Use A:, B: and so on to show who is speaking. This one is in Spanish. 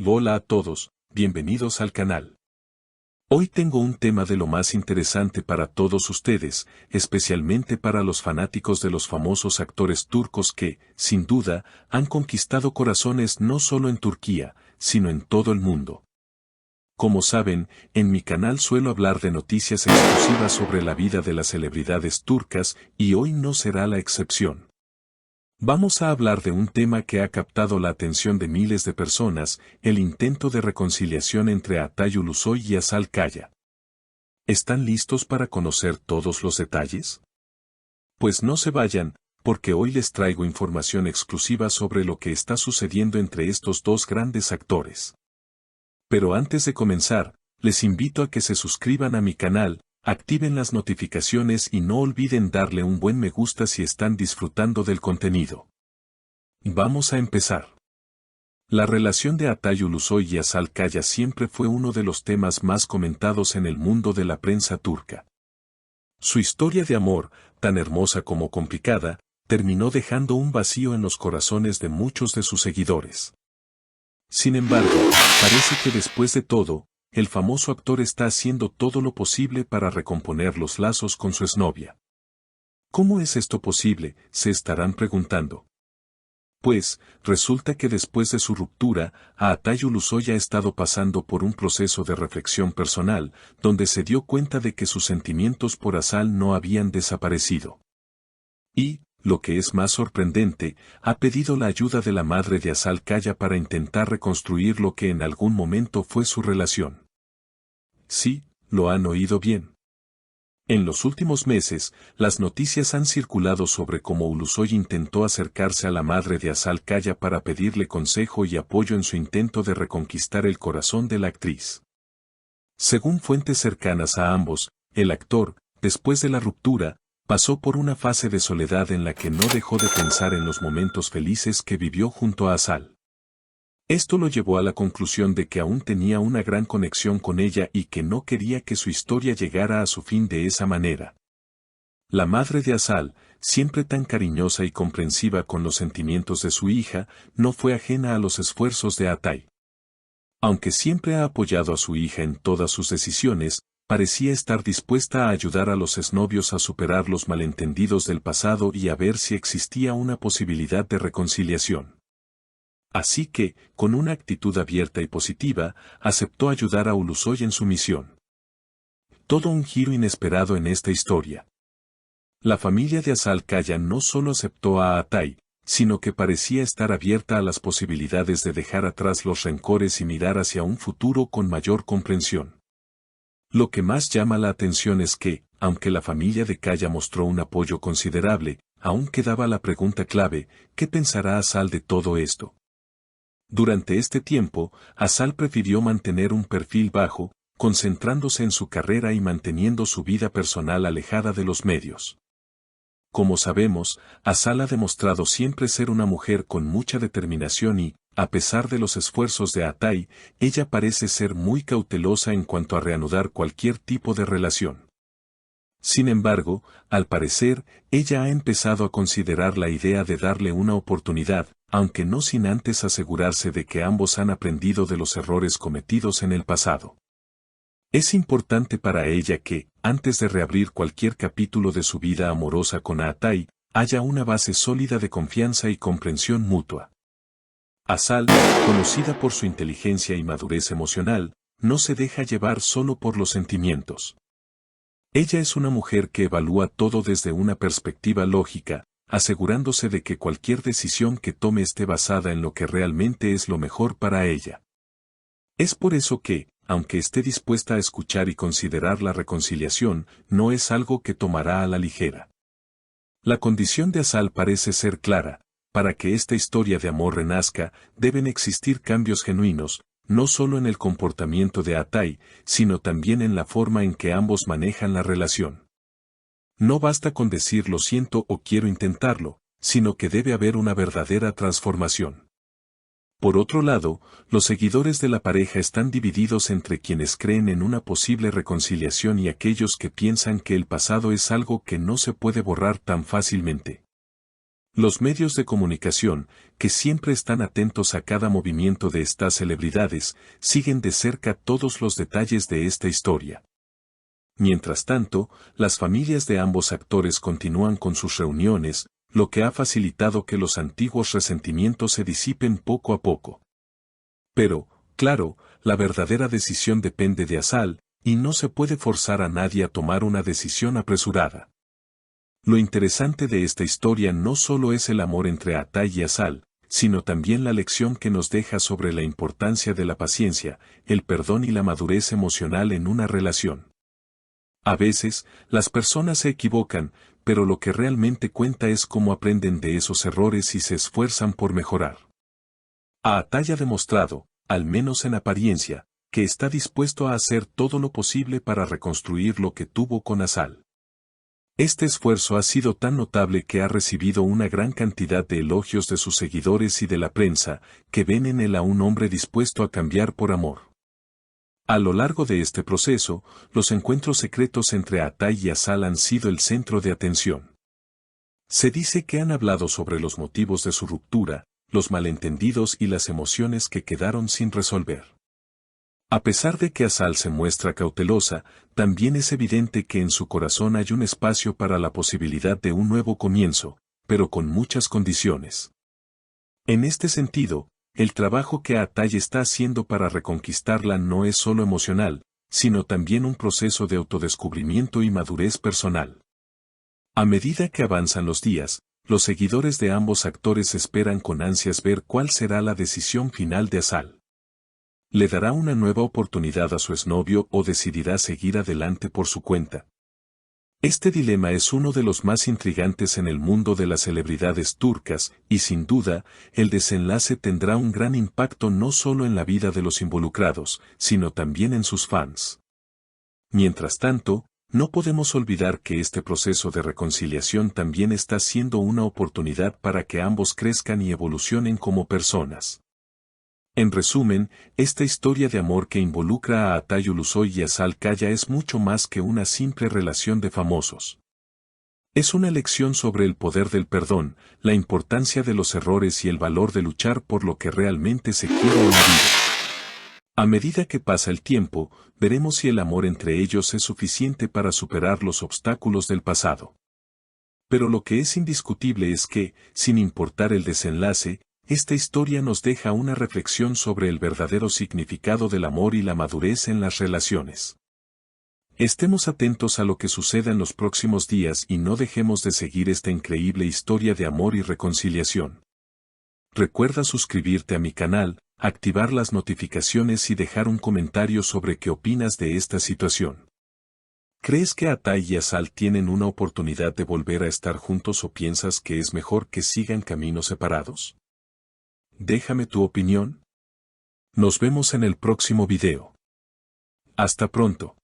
A: Hola a todos, bienvenidos al canal. Hoy tengo un tema de lo más interesante para todos ustedes, especialmente para los fanáticos de los famosos actores turcos que, sin duda, han conquistado corazones no solo en Turquía, sino en todo el mundo. Como saben, en mi canal suelo hablar de noticias exclusivas sobre la vida de las celebridades turcas y hoy no será la excepción. Vamos a hablar de un tema que ha captado la atención de miles de personas, el intento de reconciliación entre Altay Ulusoy y Asal Kaya. ¿Están listos para conocer todos los detalles? Pues no se vayan, porque hoy les traigo información exclusiva sobre lo que está sucediendo entre estos dos grandes actores. Pero antes de comenzar, les invito a que se suscriban a mi canal, activen las notificaciones y no olviden darle un buen me gusta si están disfrutando del contenido. Vamos a empezar. La relación de Altay Ulusoy y Asal Kaya siempre fue uno de los temas más comentados en el mundo de la prensa turca. Su historia de amor, tan hermosa como complicada, terminó dejando un vacío en los corazones de muchos de sus seguidores. Sin embargo, parece que después de todo, el famoso actor está haciendo todo lo posible para recomponer los lazos con su exnovia. ¿Cómo es esto posible?, se estarán preguntando. Pues, resulta que después de su ruptura, Altay Ulusoy ha estado pasando por un proceso de reflexión personal, donde se dio cuenta de que sus sentimientos por Asal no habían desaparecido. Y, lo que es más sorprendente, ha pedido la ayuda de la madre de Asal Kaya para intentar reconstruir lo que en algún momento fue su relación. Sí, lo han oído bien. En los últimos meses, las noticias han circulado sobre cómo Ulusoy intentó acercarse a la madre de Asal Kaya para pedirle consejo y apoyo en su intento de reconquistar el corazón de la actriz. Según fuentes cercanas a ambos, el actor, después de la ruptura, pasó por una fase de soledad en la que no dejó de pensar en los momentos felices que vivió junto a Asal. Esto lo llevó a la conclusión de que aún tenía una gran conexión con ella y que no quería que su historia llegara a su fin de esa manera. La madre de Asal, siempre tan cariñosa y comprensiva con los sentimientos de su hija, no fue ajena a los esfuerzos de Altay. Aunque siempre ha apoyado a su hija en todas sus decisiones, parecía estar dispuesta a ayudar a los exnovios a superar los malentendidos del pasado y a ver si existía una posibilidad de reconciliación. Así que, con una actitud abierta y positiva, aceptó ayudar a Ulusoy en su misión. Todo un giro inesperado en esta historia. La familia de Asal Kaya no solo aceptó a Altay, sino que parecía estar abierta a las posibilidades de dejar atrás los rencores y mirar hacia un futuro con mayor comprensión. Lo que más llama la atención es que, aunque la familia de Kaya mostró un apoyo considerable, aún quedaba la pregunta clave: ¿qué pensará Asal de todo esto? Durante este tiempo, Asal prefirió mantener un perfil bajo, concentrándose en su carrera y manteniendo su vida personal alejada de los medios. Como sabemos, Asal ha demostrado siempre ser una mujer con mucha determinación y, a pesar de los esfuerzos de Altay, ella parece ser muy cautelosa en cuanto a reanudar cualquier tipo de relación. Sin embargo, al parecer, ella ha empezado a considerar la idea de darle una oportunidad, aunque no sin antes asegurarse de que ambos han aprendido de los errores cometidos en el pasado. Es importante para ella que, antes de reabrir cualquier capítulo de su vida amorosa con Altay, haya una base sólida de confianza y comprensión mutua. Asal, conocida por su inteligencia y madurez emocional, no se deja llevar solo por los sentimientos. Ella es una mujer que evalúa todo desde una perspectiva lógica, asegurándose de que cualquier decisión que tome esté basada en lo que realmente es lo mejor para ella. Es por eso que, aunque esté dispuesta a escuchar y considerar la reconciliación, no es algo que tomará a la ligera. La condición de Asal parece ser clara: para que esta historia de amor renazca, deben existir cambios genuinos, no solo en el comportamiento de Altay, sino también en la forma en que ambos manejan la relación. No basta con decir lo siento o quiero intentarlo, sino que debe haber una verdadera transformación. Por otro lado, los seguidores de la pareja están divididos entre quienes creen en una posible reconciliación y aquellos que piensan que el pasado es algo que no se puede borrar tan fácilmente. Los medios de comunicación, que siempre están atentos a cada movimiento de estas celebridades, siguen de cerca todos los detalles de esta historia. Mientras tanto, las familias de ambos actores continúan con sus reuniones, lo que ha facilitado que los antiguos resentimientos se disipen poco a poco. Pero, claro, la verdadera decisión depende de Azal, y no se puede forzar a nadie a tomar una decisión apresurada. Lo interesante de esta historia no solo es el amor entre Atay y Azal, sino también la lección que nos deja sobre la importancia de la paciencia, el perdón y la madurez emocional en una relación. A veces, las personas se equivocan, pero lo que realmente cuenta es cómo aprenden de esos errores y se esfuerzan por mejorar. Atay ha demostrado, al menos en apariencia, que está dispuesto a hacer todo lo posible para reconstruir lo que tuvo con Azal. Este esfuerzo ha sido tan notable que ha recibido una gran cantidad de elogios de sus seguidores y de la prensa, que ven en él a un hombre dispuesto a cambiar por amor. A lo largo de este proceso, los encuentros secretos entre Atay y Azal han sido el centro de atención. Se dice que han hablado sobre los motivos de su ruptura, los malentendidos y las emociones que quedaron sin resolver. A pesar de que Azal se muestra cautelosa, también es evidente que en su corazón hay un espacio para la posibilidad de un nuevo comienzo, pero con muchas condiciones. En este sentido, el trabajo que Atay está haciendo para reconquistarla no es solo emocional, sino también un proceso de autodescubrimiento y madurez personal. A medida que avanzan los días, los seguidores de ambos actores esperan con ansias ver cuál será la decisión final de Azal. ¿Le dará una nueva oportunidad a su exnovio o decidirá seguir adelante por su cuenta? Este dilema es uno de los más intrigantes en el mundo de las celebridades turcas, y sin duda, el desenlace tendrá un gran impacto no solo en la vida de los involucrados, sino también en sus fans. Mientras tanto, no podemos olvidar que este proceso de reconciliación también está siendo una oportunidad para que ambos crezcan y evolucionen como personas. En resumen, esta historia de amor que involucra a Atay Ulusoy y Azal Kaya es mucho más que una simple relación de famosos. Es una lección sobre el poder del perdón, la importancia de los errores y el valor de luchar por lo que realmente se quiere en la vida. A medida que pasa el tiempo, veremos si el amor entre ellos es suficiente para superar los obstáculos del pasado. Pero lo que es indiscutible es que, sin importar el desenlace, esta historia nos deja una reflexión sobre el verdadero significado del amor y la madurez en las relaciones. Estemos atentos a lo que suceda en los próximos días y no dejemos de seguir esta increíble historia de amor y reconciliación. Recuerda suscribirte a mi canal, activar las notificaciones y dejar un comentario sobre qué opinas de esta situación. ¿Crees que Atay y Azal tienen una oportunidad de volver a estar juntos o piensas que es mejor que sigan caminos separados? Déjame tu opinión. Nos vemos en el próximo video. Hasta pronto.